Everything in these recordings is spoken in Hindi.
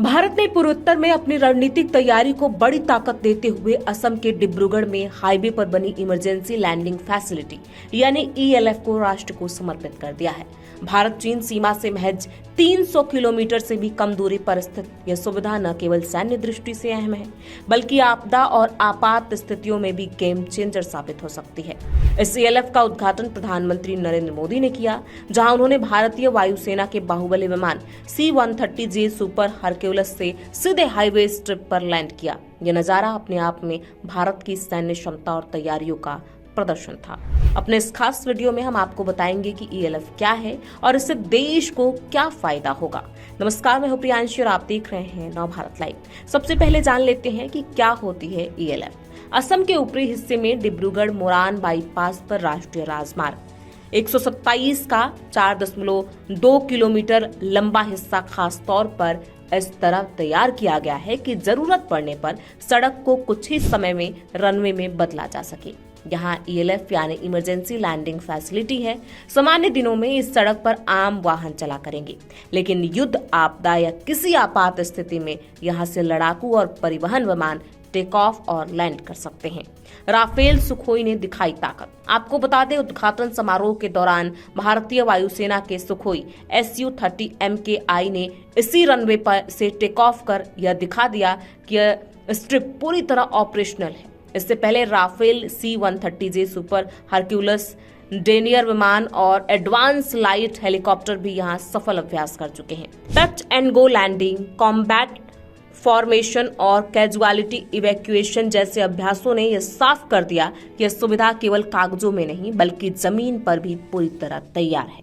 भारत ने पूर्वोत्तर में अपनी रणनीतिक तैयारी को बड़ी ताकत देते हुए असम के डिब्रूगढ़ में हाईवे पर बनी इमरजेंसी लैंडिंग फैसिलिटी यानी ईएलएफ को राष्ट्र को समर्पित कर दिया है। भारत चीन सीमा से महज 300 किलोमीटर से भी कम दूरी पर स्थित यह सुविधा न केवल सैन्य दृष्टि से अहम है, बल्कि आपदा और आपात स्थितियों में भी गेम चेंजर साबित हो सकती है। इस ईएलएफ का उद्घाटन प्रधानमंत्री नरेंद्र मोदी ने किया, जहां उन्होंने भारतीय वायुसेना के बाहुबली विमान C-130J सुपर हरक्यूलिस से सीधे हाईवे स्ट्रिप पर लैंड किया। यह नजारा अपने आप में भारत की सैन्य क्षमता और तैयारियों का प्रदर्शन था। अपने इस खास वीडियो में हम आपको बताएंगे कि ईएलएफ क्या है और इससे देश को क्या फायदा होगा। नमस्कार, मैं हूं प्रियांशी और आप देख रहे हैं नव भारत लाइव। सबसे पहले जान लेते हैं कि क्या होती है ईएलएफ। असम के ऊपरी हिस्से में डिब्रूगढ़ मोरान बाईपास पर राष्ट्रीय राजमार्ग 127 का 4.2 किलोमीटर लंबा हिस्सा खास तौर पर इस तरह तैयार किया गया है कि जरूरत पड़ने पर सड़क को कुछ ही समय में रनवे में बदला जा सके। यहाँ ईएलएफ यानी इमरजेंसी लैंडिंग फैसिलिटी है। सामान्य दिनों में इस सड़क पर आम वाहन चला करेंगे, लेकिन युद्ध, आपदा या किसी आपात स्थिति में यहाँ से लड़ाकू और परिवहन विमान टेक ऑफ और लैंड कर सकते हैं। राफेल सुखोई ने दिखाई ताकत। आपको बता दें, उद्घाटन समारोह के दौरान भारतीय वायुसेना के सुखोई Su-30 MKI ने इसी रनवे पर से टेक ऑफ कर यह दिखा दिया कि यह स्ट्रिप पूरी तरह ऑपरेशनल है। इससे पहले Rafale C-130J super Hercules, denier विमान और एडवांस लाइट हेलीकॉप्टर भी यहां सफल अभ्यास कर चुके हैं। Touch and go landing, combat formation और कैजुअलिटी इवैक्यूएशन जैसे अभ्यासों ने यह साफ कर दिया कि यह सुविधा केवल कागजों में नहीं बल्कि जमीन पर भी पूरी तरह तैयार है।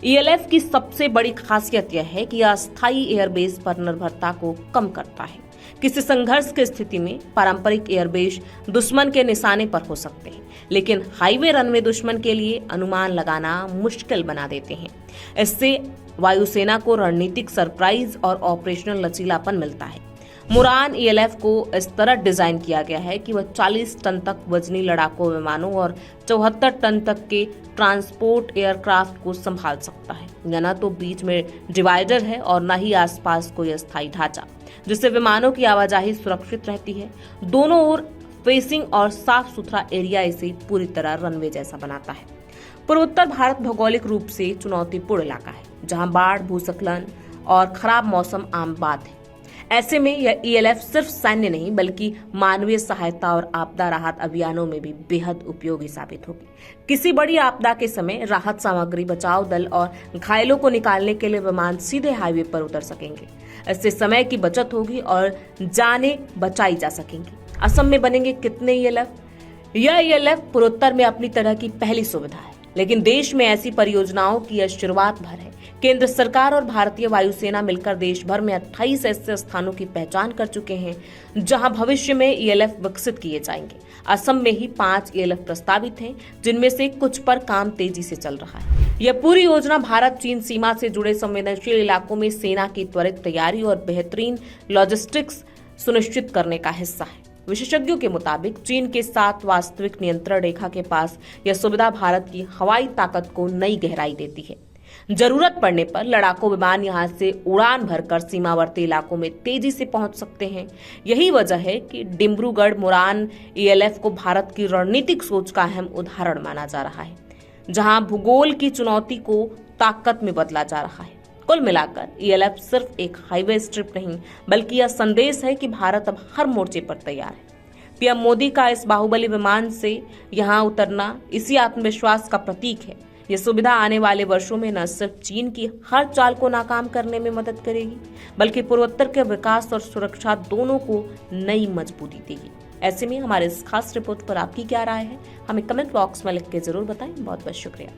ईएलएफ की सबसे बड़ी खासियत यह है कि यह अस्थायी एयरबेस पर निर्भरता को कम करता है। किसी संघर्ष की स्थिति में पारंपरिक एयरबेस दुश्मन के निशाने पर हो सकते हैं, लेकिन हाईवे रनवे दुश्मन के लिए अनुमान लगाना मुश्किल बना देते हैं। इससे वायुसेना को रणनीतिक सरप्राइज और ऑपरेशनल लचीलापन मिलता है। मुरान ईएलएफ को इस तरह डिजाइन किया गया है कि वह 40 टन तक वजनी लड़ाकू विमानों और 74 टन तक के ट्रांसपोर्ट एयरक्राफ्ट को संभाल सकता है। न तो बीच में डिवाइडर है और न ही आसपास कोई अस्थायी ढांचा, जिससे विमानों की आवाजाही सुरक्षित रहती है। दोनों ओर फेसिंग और साफ सुथरा एरिया इसे पूरी तरह रनवे जैसा बनाता है। पूर्वोत्तर भारत भौगोलिक रूप से चुनौतीपूर्ण इलाका है, जहां बाढ़, भूस्खलन और खराब मौसम आम बात है। ऐसे में यह ईएलएफ सिर्फ सैन्य नहीं बल्कि मानवीय सहायता और आपदा राहत अभियानों में भी बेहद उपयोगी साबित होगी। किसी बड़ी आपदा के समय राहत सामग्री, बचाव दल और घायलों को निकालने के लिए विमान सीधे हाईवे पर उतर सकेंगे। इससे समय की बचत होगी और जानें बचाई जा सकेंगी। असम में बनेंगे कितने ईएलएफ? यह ईएलएफ पूर्वोत्तर में अपनी तरह की पहली सुविधा है, लेकिन देश में ऐसी परियोजनाओं की यह शुरुआत भर है। केंद्र सरकार और भारतीय वायुसेना मिलकर देश भर में 28 ऐसे स्थानों की पहचान कर चुके हैं, जहां भविष्य में ईएलएफ विकसित किए जाएंगे। असम में ही 5 ईएलएफ प्रस्तावित हैं, जिनमें से कुछ पर काम तेजी से चल रहा है। यह पूरी योजना भारत चीन सीमा से जुड़े संवेदनशील इलाकों में सेना की त्वरित तैयारी और बेहतरीन लॉजिस्टिक्स सुनिश्चित करने का हिस्सा है। विशेषज्ञों के मुताबिक चीन के साथ वास्तविक नियंत्रण रेखा के पास यह सुविधा भारत की हवाई ताकत को नई गहराई देती है। जरूरत पड़ने पर लड़ाकू विमान यहां से उड़ान भरकर सीमावर्ती इलाकों में तेजी से पहुंच सकते हैं। यही वजह है कि डिब्रूगढ़ मोरान ईएलएफ को भारत की रणनीतिक सोच का अहम उदाहरण माना जा रहा है, जहां भूगोल की चुनौती को ताकत में बदला जा रहा है। कुल मिलाकर ईएलएफ सिर्फ एक हाईवे स्ट्रिप नहीं बल्कि यह संदेश है कि भारत अब हर मोर्चे पर तैयार है। पीएम मोदी का इस बाहुबली विमान से यहां उतरना इसी आत्मविश्वास का प्रतीक है। यह सुविधा आने वाले वर्षों में न सिर्फ चीन की हर चाल को नाकाम करने में मदद करेगी, बल्कि पूर्वोत्तर के विकास और सुरक्षा दोनों को नई मजबूती देगी। ऐसे में हमारे इस खास रिपोर्ट पर आपकी क्या राय है, हमें कमेंट बॉक्स में लिख के जरूर बताएं। बहुत बहुत शुक्रिया।